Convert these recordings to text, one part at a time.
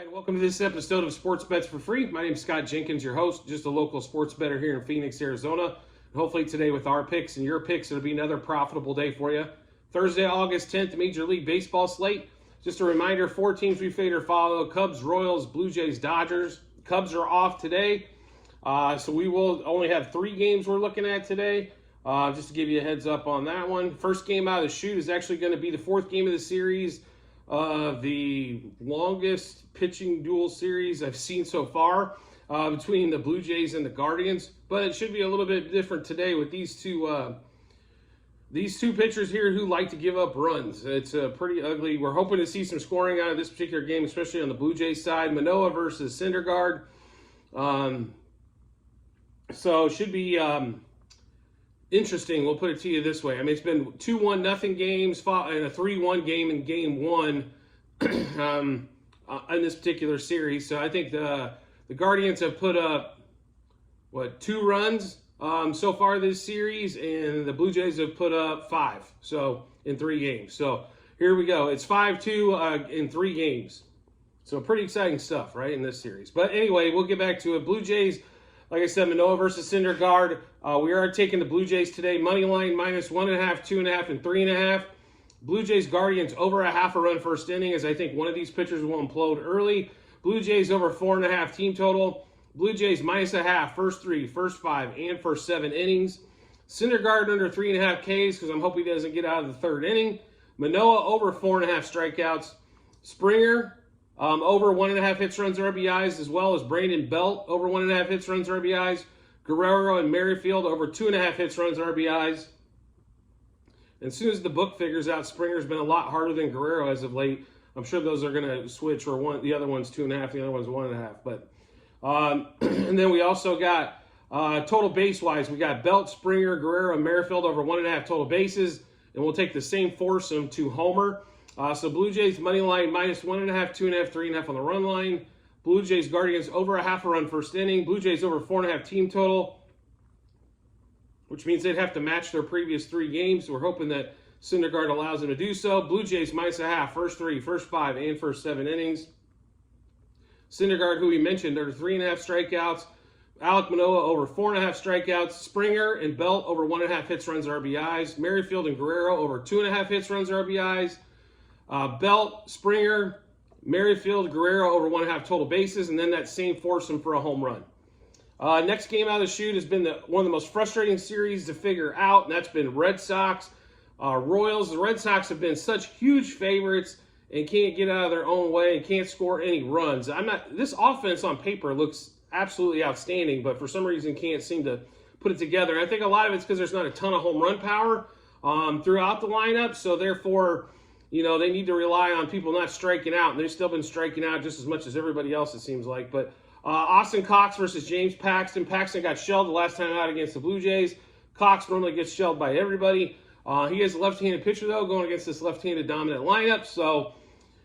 right, welcome to this episode of Sports Bets for Free. My name is Scott Jenkins, your host, just a local sports bettor here in Phoenix, Arizona. And hopefully today with our picks and your picks, it'll be another profitable day for you. Thursday, August 10th, Major League Baseball slate. Just a reminder, 4 teams we fade or follow: Cubs, Royals, Blue Jays, Dodgers. Cubs are off today, so we will only have 3 games we're looking at today. Just to give you a heads up on that one. First game out of the chute is actually going to be the 4th game of the series. The longest pitching duel series I've seen so far between the Blue Jays and the Guardians, but it should be a little bit different today with these two pitchers here who like to give up runs. It's pretty ugly. We're hoping to see some scoring out of this particular game, especially on the Blue Jays side. Manoah versus Syndergaard. So it should be interesting, we'll put it to you this way. I mean, it's been 2-1 nothing games and a 3-1 game in game 1 in this particular series. So I think the Guardians have put up 2 runs so far this series, and the Blue Jays have put up 5. So in 3 games. So here we go. It's 5-2 in 3 games. So pretty exciting stuff, right, in this series. But anyway, we'll get back to it. Blue Jays, like I said, Manoah versus Syndergaard. We are taking the Blue Jays today. Money line -1.5, 2.5, and 3.5. Blue Jays Guardians over a half a run first inning, as I think one of these pitchers will implode early. Blue Jays over 4.5 team total. Blue Jays -0.5 first 3, first 5, and first 7 innings. Syndergaard under 3.5 Ks because I'm hoping he doesn't get out of the 3rd inning. Manoah over 4.5 strikeouts. Springer over 1.5 hits, runs, RBIs, as well as Brandon Belt over 1.5 hits, runs, RBIs. Guerrero and Merrifield over 2.5 hits, runs, RBIs. And as soon as the book figures out, Springer's been a lot harder than Guerrero as of late. I'm sure those are going to switch, or the other one's 2.5, the other one's 1.5. But and then we also got total base wise, we got Belt, Springer, Guerrero, and Merrifield over 1.5 total bases, and we'll take the same foursome to Homer. So Blue Jays money line -1.5, 2.5, 3.5 on the run line. Blue Jays Guardians over a half a run first inning. Blue Jays over 4.5 team total, which means they'd have to match their previous 3 games. We're hoping that Syndergaard allows them to do so. Blue Jays -0.5 first 3, first 5, and first 7 innings. Syndergaard, who we mentioned, under 3.5 strikeouts. Alek Manoah over 4.5 strikeouts. Springer and Belt over 1.5 hits, runs, RBIs. Merrifield and Guerrero over 2.5 hits, runs, RBIs. Belt, Springer, Merrifield, Guerrero over 1.5 total bases, and then that same foursome for a home run. Next game out of the chute has been one of the most frustrating series to figure out, and that's been Red Sox, Royals. The Red Sox have been such huge favorites and can't get out of their own way and can't score any runs. This offense on paper looks absolutely outstanding, but for some reason can't seem to put it together. And I think a lot of it's because there's not a ton of home run power throughout the lineup, so therefore, they need to rely on people not striking out, and they've still been striking out just as much as everybody else, it seems like. But Austin Cox versus James Paxton. Paxton got shelled the last time out against the Blue Jays. Cox normally gets shelled by everybody. He is a left-handed pitcher, though, going against this left-handed dominant lineup, so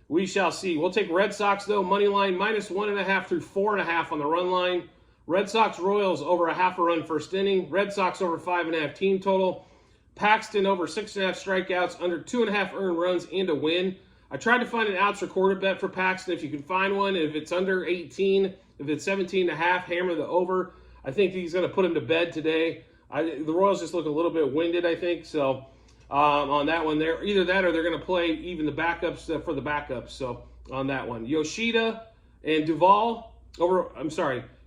we shall see. We'll take Red Sox, though, money line -1.5 through 4.5 on the run line. Red Sox Royals over a half a run first inning. Red Sox over 5.5 team total. Paxton over 6.5 strikeouts, under 2.5 earned runs, and a win. I tried to find an outs recorded bet for Paxton if you can find one. If it's under 18, if it's 17.5, hammer the over. I think he's going to put him to bed today. The Royals just look a little bit winded, I think. So on that one there, either that or they're going to play even the backups for the backups. So on that one, Yoshida and Duvall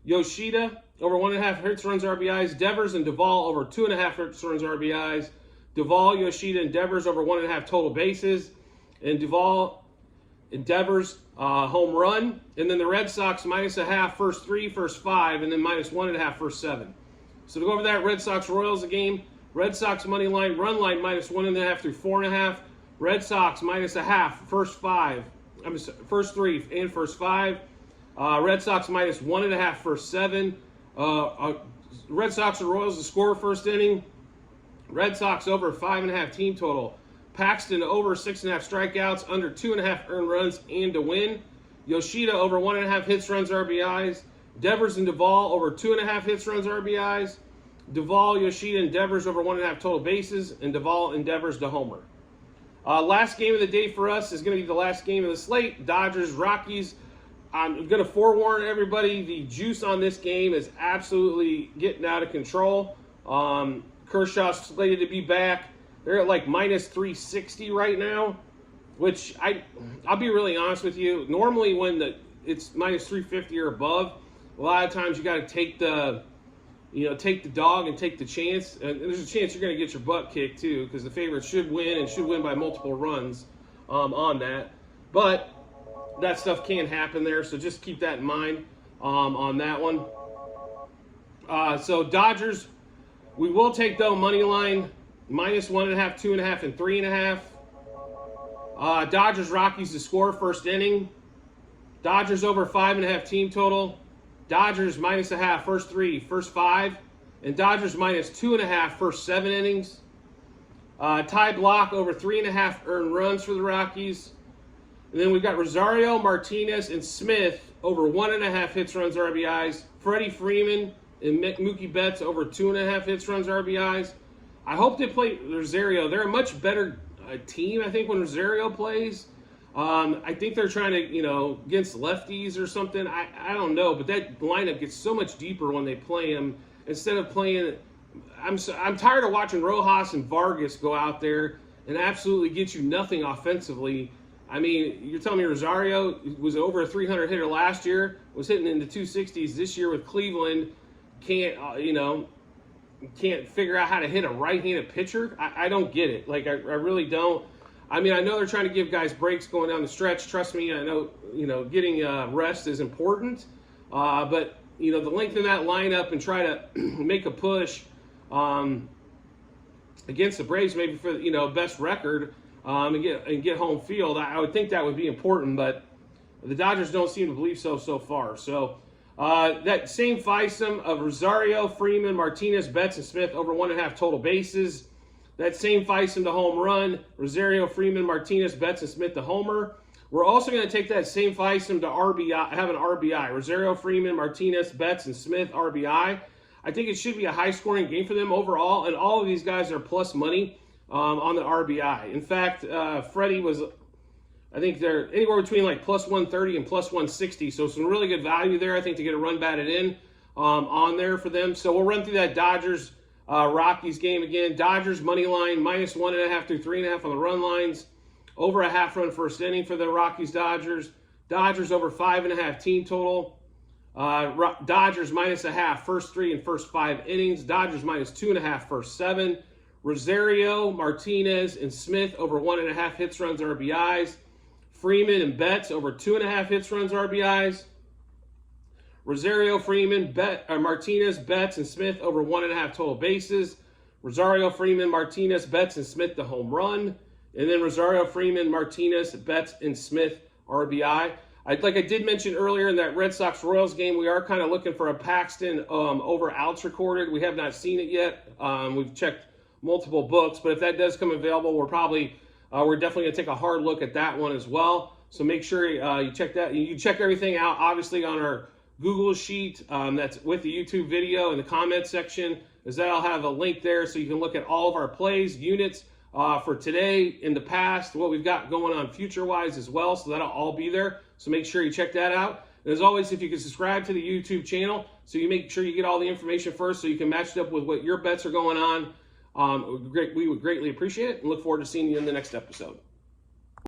Yoshida over 1.5 hits, runs, RBIs. Devers and Duvall over 2.5 hits, runs, RBIs. Duvall, Yoshida, and Devers over 1.5 total bases. And Duvall and Devers home run. And then the Red Sox -0.5 first 3, first 5, and then -1.5 first 7. So to go over that, Red Sox Royals game. Red Sox money line, run line -1.5 through 4.5. Red Sox -0.5 first 3 and first 5. Red Sox -1.5 first 7. Red Sox and Royals to score first inning. Red Sox over 5.5 team total. Paxton over 6.5 strikeouts, under 2.5 earned runs, and to win. Yoshida over 1.5 hits, runs, RBIs. Devers and Duvall over 2.5 hits, runs, RBIs. Duvall, Yoshida, and Devers over 1.5 total bases, and Duvall and Devers to homer. Last game of the day for us is going to be the last game of the slate. Dodgers, Rockies. I'm going to forewarn everybody, the juice on this game is absolutely getting out of control. Kershaw's slated to be back. They're at like minus 360 right now, which I'll be really honest with you. Normally when it's minus 350 or above, a lot of times you got to take the dog and take the chance. And there's a chance you're going to get your butt kicked too, because the favorite should win and should win by multiple runs on that. But that stuff can happen there, so just keep that in mind on that one. So Dodgers, we will take though money line minus 1.5, 2.5, and 3.5. Dodgers Rockies to score first inning. Dodgers over 5.5 team total. Dodgers minus 0.5 first 3, first 5, and Dodgers minus 2.5 first 7 innings. Ty Blach over 3.5 earned runs for the Rockies. And then we've got Rosario, Martinez, and Smith over 1.5 hits, runs, RBIs. Freddie Freeman and Mookie Betts over 2.5 hits, runs, RBIs. I hope they play Rosario. They're a much better team, I think, when Rosario plays. I think they're trying to, against lefties or something. I don't know, but that lineup gets so much deeper when they play him instead of playing. I'm tired of watching Rojas and Vargas go out there and absolutely get you nothing offensively. I mean, you're telling me Rosario was over a 300 hitter last year, was hitting in the 260s this year with Cleveland, can't figure out how to hit a right-handed pitcher? I don't get it. Like, I really don't. I mean, I know they're trying to give guys breaks going down the stretch. Trust me, I know, getting rest is important. But, to lengthen that lineup and try to make a push against the Braves, maybe for, best record, and get home field, I would think that would be important. But the Dodgers don't seem to believe so far. So that same fivesome of Rosario, Freeman, Martinez, Betts, and Smith over 1.5 total bases. That same fivesome to home run, Rosario, Freeman, Martinez, Betts, and Smith to homer. We're also going to take that same fivesome to RBI, have an RBI. Rosario, Freeman, Martinez, Betts, and Smith, RBI. I think it should be a high-scoring game for them overall, and all of these guys are plus money on the RBI. In fact, Freddie was, I think they're anywhere between like plus 130 and plus 160, so some really good value there, I think, to get a run batted in on there for them. So we'll run through that Dodgers Rockies game again. Dodgers money line minus 1.5 through 3.5 on the run lines. Over a half run first inning for the Rockies Dodgers. Dodgers over 5.5 team total. Dodgers minus 0.5 first 3 and first 5 innings. Dodgers minus 2.5 first 7. Rosario, Martinez, and Smith over 1.5 hits, runs, RBIs. Freeman and Betts over 2.5 hits, runs, RBIs. Rosario, Freeman, Martinez, Betts, and Smith over 1.5 total bases. Rosario, Freeman, Martinez, Betts, and Smith the home run. And then Rosario, Freeman, Martinez, Betts, and Smith RBI. Like I did mention earlier in that Red Sox-Royals game, we are kind of looking for a Paxton over outs recorded. We have not seen it yet. We've checked multiple books, but if that does come available, we're definitely going to take a hard look at that one as well. So make sure you check that. You check everything out, obviously, on our Google sheet that's with the YouTube video in the comment section, as that'll have a link there so you can look at all of our plays, units for today, in the past, what we've got going on future-wise as well, so that'll all be there. So make sure you check that out. And as always, if you can subscribe to the YouTube channel so you make sure you get all the information first so you can match it up with what your bets are going on, we would greatly appreciate it and look forward to seeing you in the next episode.